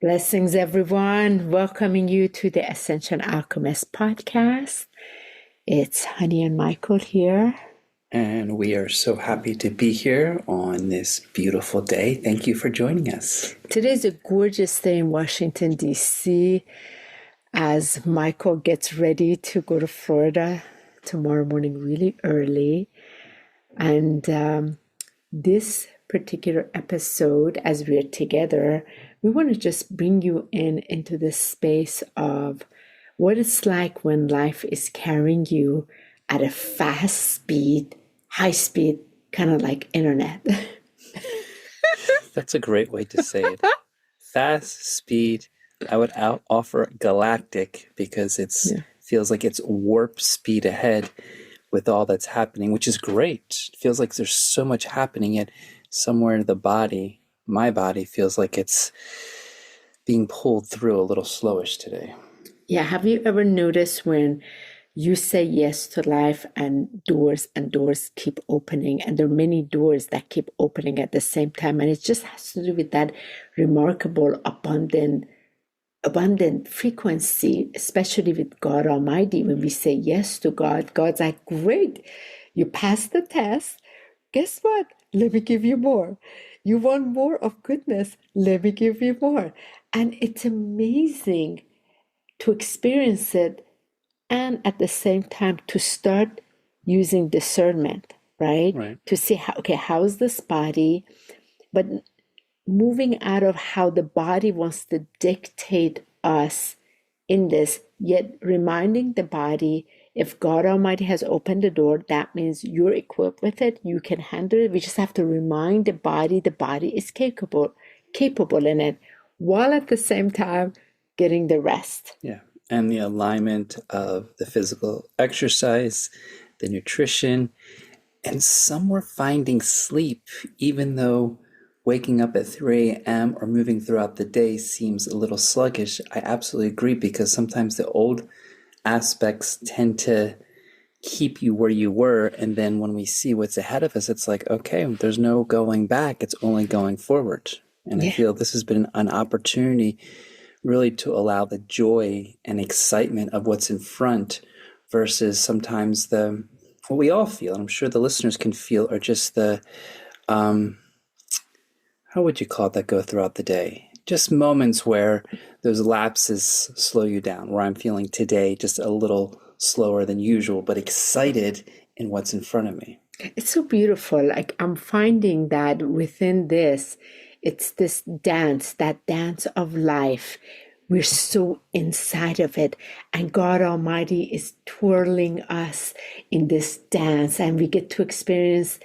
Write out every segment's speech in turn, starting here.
Blessings, everyone. Welcoming you to the Ascension Alchemists podcast. It's Honey and Michael here. And we are so happy to be here on this beautiful day. Thank you for joining us. Today's a gorgeous day in Washington, D.C. as Michael gets ready to go to Florida tomorrow morning really early. And this particular episode, as we're together, we want to just bring you into this space of what it's like when life is carrying you at a fast speed, high speed, kind of like internet. That's a great way to say it. Fast speed. I would offer galactic because feels like it's warp speed ahead with all that's happening, which is great. It feels like there's so much happening, yet somewhere in the body, my body feels like it's being pulled through a little slowish today. Yeah, have you ever noticed when you say yes to life and doors keep opening, and there are many doors that keep opening at the same time, and it just has to do with that remarkable abundant frequency, especially with God Almighty. When we say yes to God, God's like, great, you passed the test. Guess what? Let me give you more. You want more of goodness? Let me give you more. And it's amazing to experience it, and at the same time to start using discernment, right? To see how's this body, but moving out of how the body wants to dictate us in this, yet reminding the body, if God Almighty has opened the door, that means you're equipped with it, you can handle it. We just have to remind the body is capable in it, while at the same time getting the rest. Yeah. And the alignment of the physical exercise, the nutrition, and some were finding sleep, even though waking up at 3 a.m. or moving throughout the day seems a little sluggish. I absolutely agree, because sometimes the old aspects tend to keep you where you were. And then when we see what's ahead of us, it's like, okay, there's no going back. It's only going forward. And I feel this has been an opportunity really to allow the joy and excitement of what's in front versus sometimes what we all feel, and I'm sure the listeners can feel, are just the, how would you call it, that go throughout the day? Just moments where those lapses slow you down, where I'm feeling today just a little slower than usual, but excited in what's in front of me. It's so beautiful. Like, I'm finding that within this, it's this dance, that dance of life. We're so inside of it, and God Almighty is twirling us in this dance, and we get to experience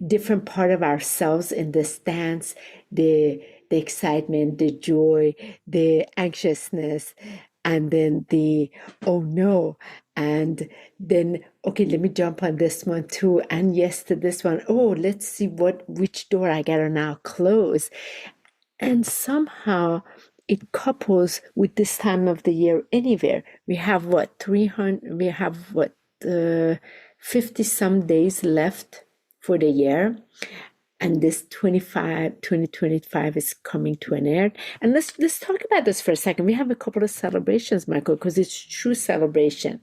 different part of ourselves in this dance, the excitement, the joy, the anxiousness, and then the oh no, and then okay, let me jump on this one too, and yes to this one. Oh, let's see which door I gotta now close. And somehow it couples with this time of the year anywhere. We have 50 some days left for the year. And this 2025 is coming to an end. And let's talk about this for a second. We have a couple of celebrations, Michael, because it's true celebration.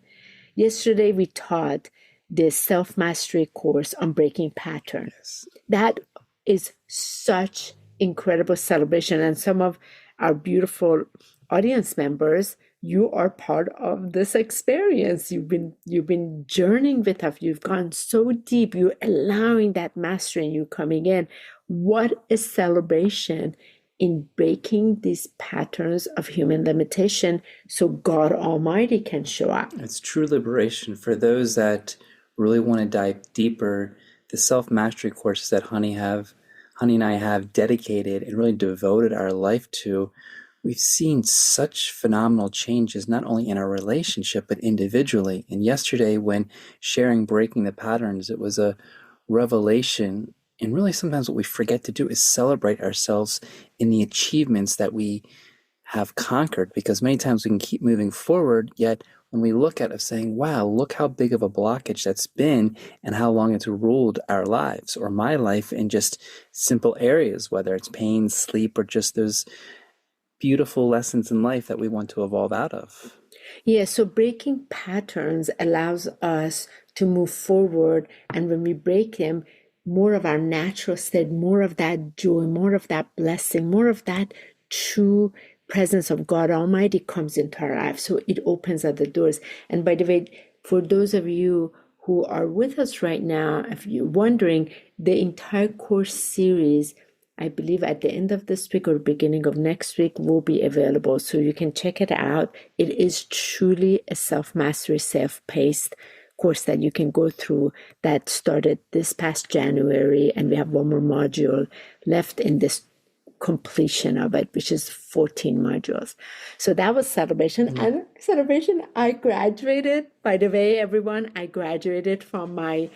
Yesterday, we taught the self-mastery course on breaking patterns. Yes. That is such incredible celebration. And some of our beautiful audience members, you are part of this experience. You've been journeying with us. You've gone so deep. You're allowing that mastery, and you coming in. What a celebration in breaking these patterns of human limitation so God Almighty can show up. It's true liberation for those that really want to dive deeper. The self-mastery courses that Honey and I have dedicated and really devoted our life to, we've seen such phenomenal changes, not only in our relationship, but individually. And yesterday, when sharing Breaking the Patterns, it was a revelation. And really, sometimes what we forget to do is celebrate ourselves in the achievements that we have conquered, because many times we can keep moving forward, yet when we look at it saying, wow, look how big of a blockage that's been and how long it's ruled our lives or my life in just simple areas, whether it's pain, sleep, or just those beautiful lessons in life that we want to evolve out of. Yeah, so breaking patterns allows us to move forward. And when we break them, more of our natural state, more of that joy, more of that blessing, more of that true presence of God Almighty comes into our lives. So it opens up the doors. And by the way, for those of you who are with us right now, if you're wondering, the entire course series, I believe at the end of this week or beginning of next week, will be available. So you can check it out. It is truly a self-mastery, self-paced course that you can go through that started this past January. And we have one more module left in this completion of it, which is 14 modules. So that was celebration. And celebration, I graduated. By the way, everyone, I graduated from my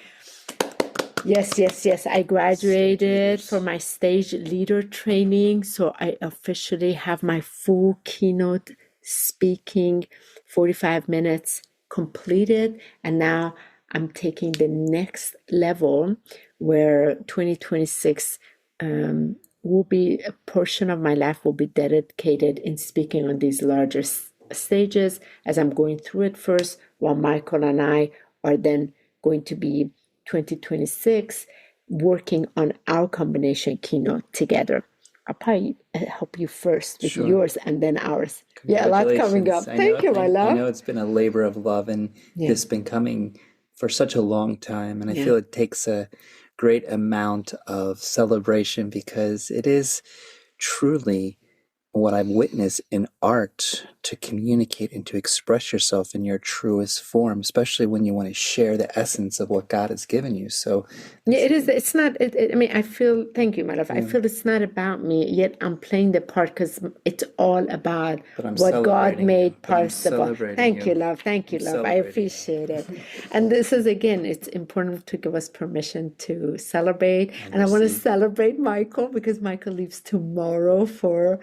Yes. I graduated from my stage leader training. So I officially have my full keynote speaking 45 minutes completed. And now I'm taking the next level where 2026 will be a portion of my life will be dedicated in speaking on these larger stages as I'm going through it first, while Michael and I are then going to be 2026 working on our combination keynote together. I'll probably help you first with yours and then ours. Yeah, a lot coming up. Thank you, my love. I know it's been a labor of love, and this has been coming for such a long time. And I feel it takes a great amount of celebration because it is truly what I've witnessed in art to communicate and to express yourself in your truest form, especially when you want to share the essence of what God has given you. So yeah, it is. It's not, I mean, I feel, thank you, my love. I feel it's not about me, yet I'm playing the part because it's all about what God made possible. Thank you, love. Thank you, love. I appreciate it. And this is, again, it's important to give us permission to celebrate. And I want to celebrate Michael because Michael leaves tomorrow for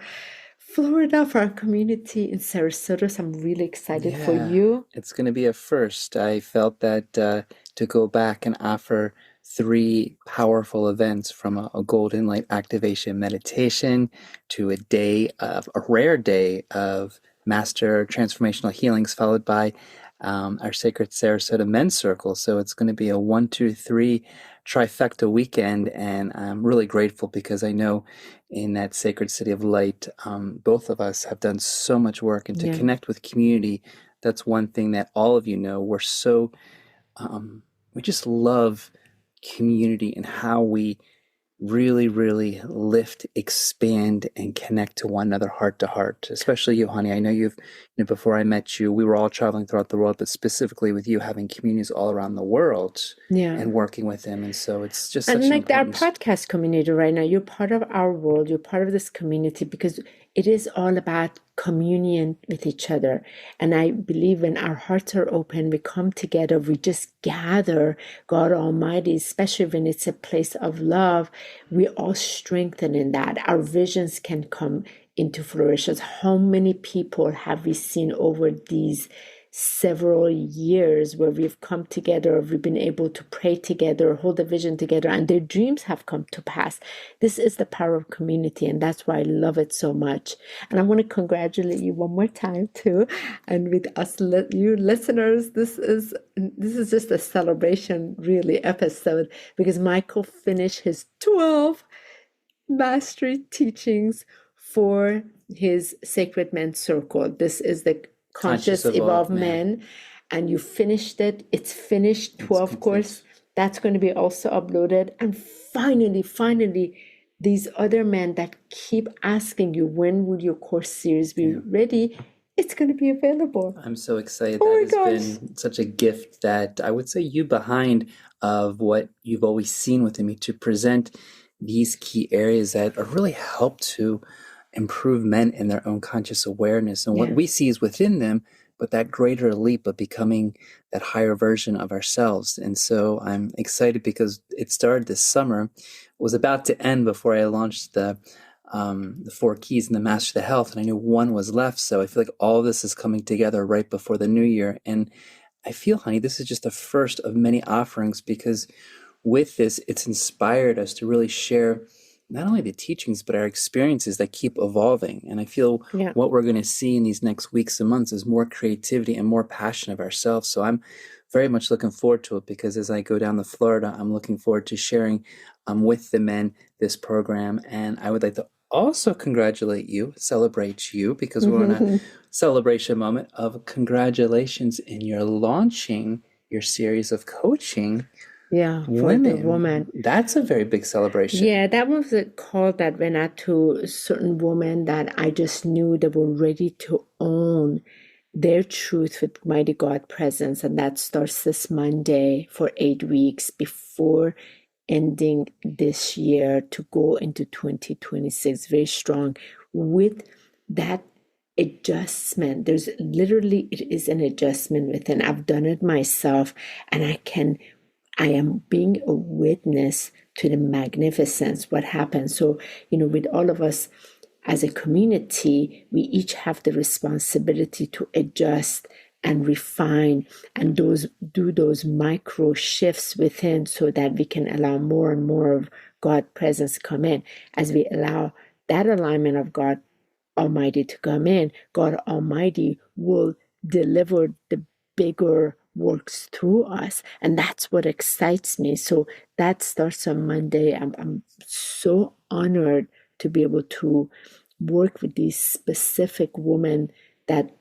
Florida for our community in Sarasota. So I'm really excited for you. It's going to be a first. I felt that to go back and offer 3 powerful events from a golden light activation meditation to a rare day of master transformational healings, followed by our sacred Sarasota men's circle. So it's going to be a 1, 2, 3 trifecta weekend, and I'm really grateful because I know in that sacred city of light, both of us have done so much work, and to connect with community. That's one thing that all of you know. We're so we just love community and how we really, really lift, expand, and connect to one another heart to heart, especially you, Honi. I know before I met you, we were all traveling throughout the world, but specifically with you having communities all around the world and working with them. And so it's just such like our podcast community right now, you're part of our world, you're part of this community because it is all about communion with each other. And I believe when our hearts are open, we come together, we just gather God Almighty, especially when it's a place of love, we all strengthen in that. Our visions can come into flourishes. How many people have we seen over these several years where we've come together, we've been able to pray together, hold a vision together, and their dreams have come to pass. This is the power of community, and that's why I love it so much. And I want to congratulate you one more time too. And with us, you listeners, this is just a celebration, really, episode, because Michael finished his 12 mastery teachings for his Sacred Men's Circle. This is the Conscious Evolved Men, and you finished it. It's finished, 12 course. That's going to be also uploaded. And finally, these other men that keep asking you, when will your course series be ready? It's going to be available. I'm so excited. That has been such a gift that I would say you behind of what you've always seen within me to present these key areas that are really help to improve men in their own conscious awareness. And what we see is within them, but that greater leap of becoming that higher version of ourselves. And so I'm excited because it started this summer, was about to end before I launched the 4 keys and the Master the Health. And I knew one was left. So I feel like all this is coming together right before the new year. And I feel, Honi, this is just the first of many offerings because with this, it's inspired us to really share not only the teachings, but our experiences that keep evolving. And I feel Yeah. what we're going to see in these next weeks and months is more creativity and more passion of ourselves. So I'm very much looking forward to it, because as I go down to Florida, I'm looking forward to sharing with the men this program. And I would like to also congratulate you, celebrate you, because we're in a celebration moment of congratulations in your launching your series of coaching. Yeah, for Women. the woman. That's a very big celebration. Yeah, that was a call that went out to certain women that I just knew they were ready to own their truth with Mighty God presence. And that starts this Monday for 8 weeks before ending this year to go into 2026 very strong with that adjustment. There's literally, it is an adjustment within. I've done it myself, and I am being a witness to the magnificence, what happens. So, with all of us as a community, we each have the responsibility to adjust and refine and do those micro shifts within, so that we can allow more and more of God's presence come in. As we allow that alignment of God Almighty to come in, God Almighty will deliver the bigger works through us, and that's what excites me. So that starts on Monday. I'm so honored to be able to work with these specific women that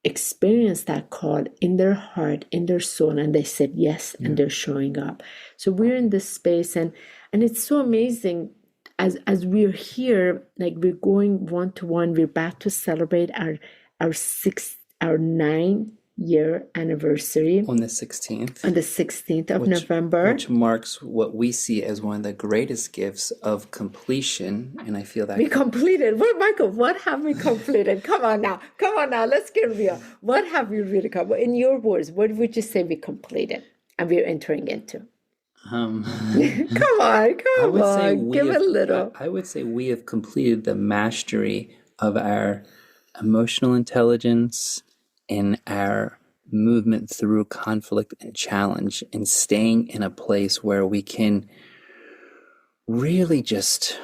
experience that call in their heart, in their soul, and they said yes, and they're showing up. So we're in this space, and it's so amazing. As we're here, like we're going one to one, we're about to celebrate our 9-year anniversary On the 16th. on the 16th of November. Which marks what we see as one of the greatest gifts of completion. And I feel that We completed. Well, Michael, what have we completed? Come on now. Let's get real. What have we really completed? In your words, what would you say we completed and we're entering into? Come on. Give it a little. I would say we have completed the mastery of our emotional intelligence and our movement through conflict and challenge, and staying in a place where we can really just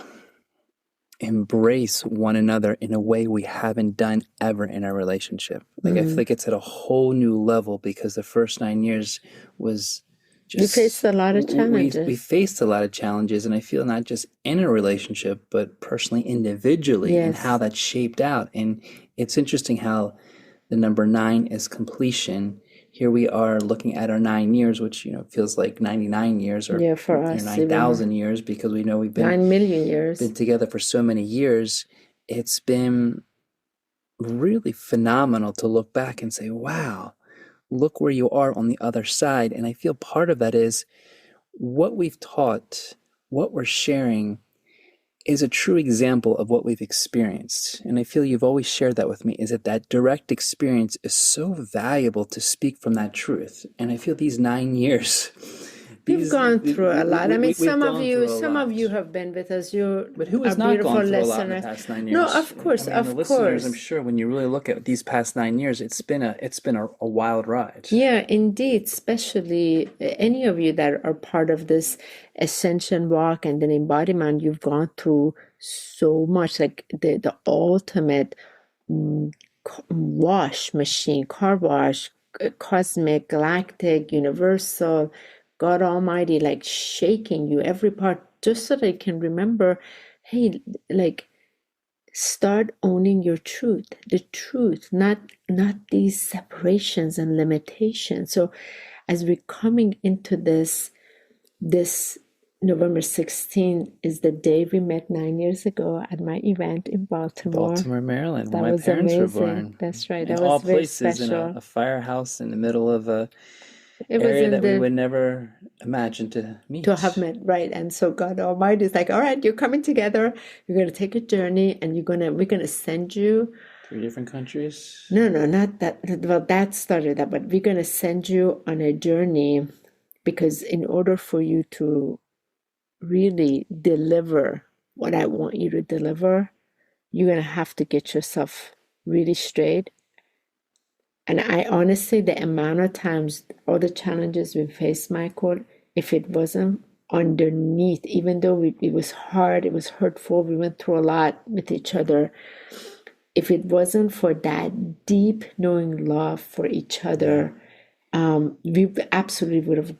embrace one another in a way we haven't done ever in our relationship. Like I feel like it's at a whole new level, because the first 9 years was just, we faced a lot of challenges. We faced a lot of challenges, and I feel not just in a relationship, but personally, individually, and how that shaped out. And it's interesting how the number 9 is completion. Here we are looking at our 9 years, which feels like 99 years, or for us, 9,000 years, because we know we've been 9 million years been together for so many years. It's been really phenomenal to look back and say, wow, look where you are on the other side. And I feel part of that is what we've taught, what we're sharing is a true example of what we've experienced. And I feel you've always shared that with me, is that direct experience is so valuable to speak from that truth. And I feel these 9 years, we've gone through a lot. I mean, some of you have been with us. But who has not gone through a lot in the past 9 years? No, of course, the listeners, I'm sure, when you really look at these past 9 years, it's been a wild ride. Yeah, indeed. Especially any of you that are part of this ascension walk and then embodiment, you've gone through so much, like the ultimate wash machine, car wash, cosmic, galactic, universal, God Almighty, like shaking you every part, just so that you can remember, hey, like start owning your truth, the truth, not these separations and limitations. So as we're coming into this November 16th is the day we met 9 years ago at my event in Baltimore, Maryland, that where my was parents amazing. were born. That's right. In That all was very places, special. in a firehouse in the middle of a It was area in that we would never imagine to meet. to have met, right? And so God Almighty is like, all right, you're coming together. You're going to take a journey, and we're going to send you 3 different countries. No, not that. Well, that started that, but we're going to send you on a journey, because in order for you to really deliver what I want you to deliver, you're going to have to get yourself really straight. And I honestly, the amount of times, all the challenges we faced, Michael, if it wasn't underneath, even though it was hard, it was hurtful, we went through a lot with each other. If it wasn't for that deep knowing love for each other, we absolutely would have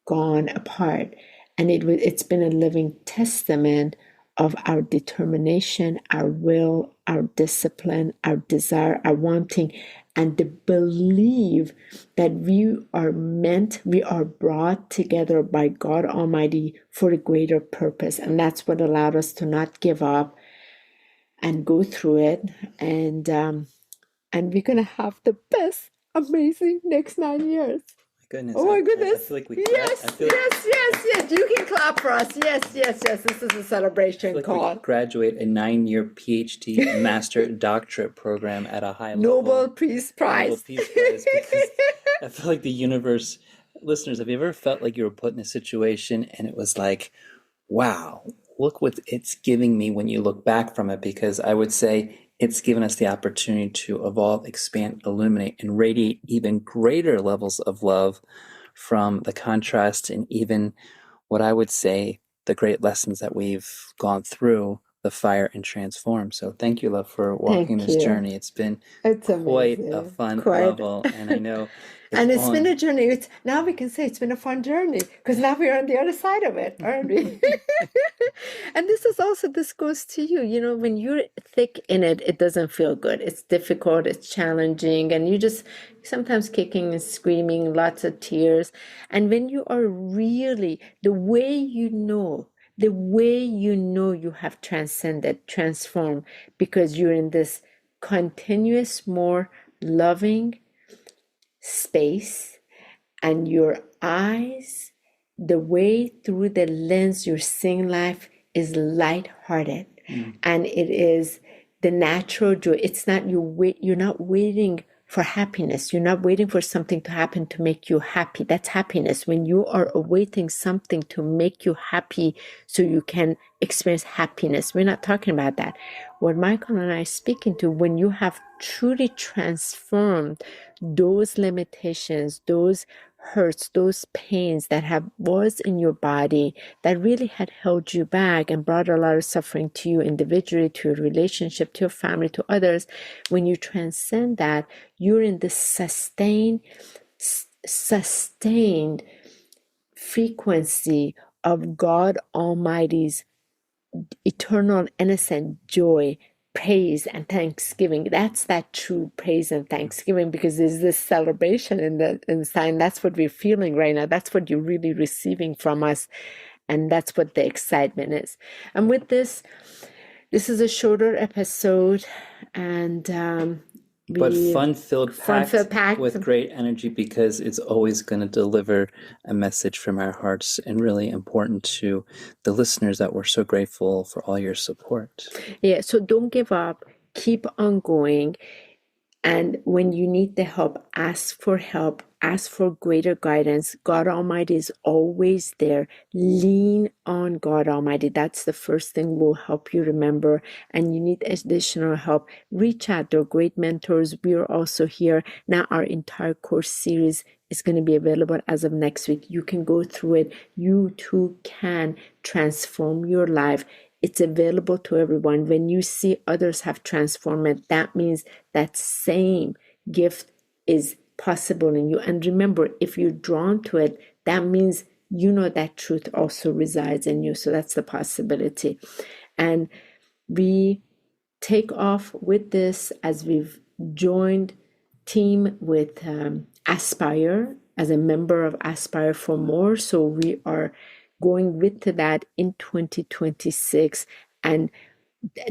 gone apart. And it's been a living testament of our determination, our will, our discipline, our desire, our wanting, and the belief that we are brought together by God Almighty for a greater purpose. And that's what allowed us to not give up and go through it. And we're gonna have the best, amazing next 9 years. Goodness. Oh my goodness. I feel like we Yes. You can clap for us. Yes. This is a celebration like call. we graduate a 9-year PhD master doctorate program at a high level. Nobel Peace Prize. Nobel Peace Prize, because I feel like the universe, listeners, have you ever felt like you were put in a situation and it was like, wow, look what it's giving me when you look back from it? Because I would say it's given us the opportunity to evolve, expand, illuminate, and radiate even greater levels of love from the contrast and even what I would say the great lessons that we've gone through, the fire and transform. So thank you, love, for walking this journey. It's been quite a fun level, and I know it's been a journey. Now we can say it's been a fun journey because now we're on the other side of it, aren't we? And this goes to you. You know, when you're thick in it, it doesn't feel good. It's difficult, it's challenging, and you just sometimes kicking and screaming, lots of tears. And when you are really the way you know you have transcended, transformed, because you're in this continuous, more loving space, and your eyes, the way through the lens you're seeing life is lighthearted, and it is the natural joy. It's not you're not waiting for happiness. You're not waiting for something to happen to make you happy. That's happiness. When you are awaiting something to make you happy so you can experience happiness. We're not talking about that. What Michael and I are speaking to, when you have truly transformed those limitations, those hurts, those pains that was in your body that really had held you back and brought a lot of suffering to you individually, to your relationship, to your family, to others. When you transcend that, you're in this sustained frequency of God Almighty's eternal innocent joy, praise and thanksgiving. That's that true praise and thanksgiving, because there's this celebration inside. That's what we're feeling right now. That's what you're really receiving from us, and that's what the excitement is. And with this is a shorter episode, and but fun-filled, packed with great energy, because it's always going to deliver a message from our hearts, and really important to the listeners that we're so grateful for all your support. Yeah, so don't give up. Keep on going. And when you need the help, ask for help. Ask for greater guidance. God Almighty is always there. Lean on God Almighty. That's the first thing will help you remember. And you need additional help, reach out. There are great mentors. We are also here. Now our entire course series is going to be available as of next week. You can go through it. You too can transform your life. It's available to everyone. When you see others have transformed it, that means that same gift is possible in you. And remember, if you're drawn to it, that means you know that truth also resides in you. So that's the possibility. And we take off with this as we've joined team with Aspire as a member of Aspire for More. So we are going with that in 2026 and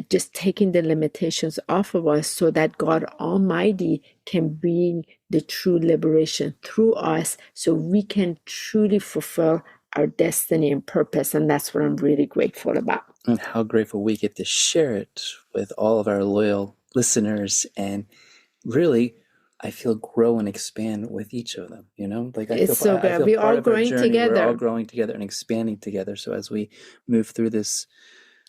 just taking the limitations off of us so that God Almighty can bring the true liberation through us so we can truly fulfill our destiny and purpose. And that's what I'm really grateful about. And how grateful we get to share it with all of our loyal listeners, and really, I feel grow and expand with each of them, you know? Like it's so good. We're all growing together. We're all growing together and expanding together. So as we move through this,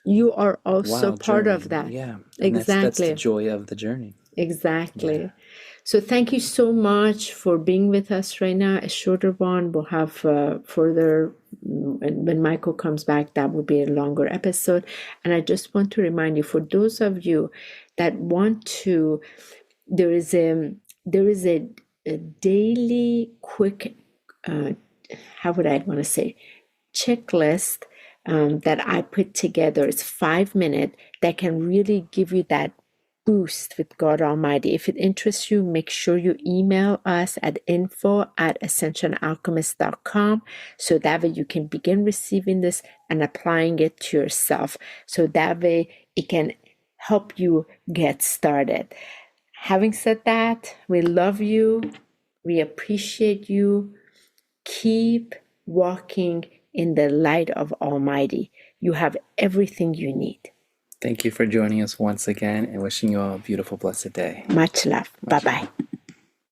you are also part of that. Yeah. Exactly. That's the joy of the journey. Exactly. Yeah. So thank you so much for being with us right now. A shorter one. We'll have further, when Michael comes back, that will be a longer episode. And I just want to remind you, for those of you that want to, there is a daily quick, how would I want to say, checklist that I put together. It's 5 minutes that can really give you that boost with God Almighty. If it interests you, make sure you email us at info@ascensionalchemist.com, so that way you can begin receiving this and applying it to yourself. So that way it can help you get started. Having said that, we love you. We appreciate you. Keep walking in the light of Almighty. You have everything you need. Thank you for joining us once again and wishing you all a beautiful, blessed day. Much love. Bye-bye.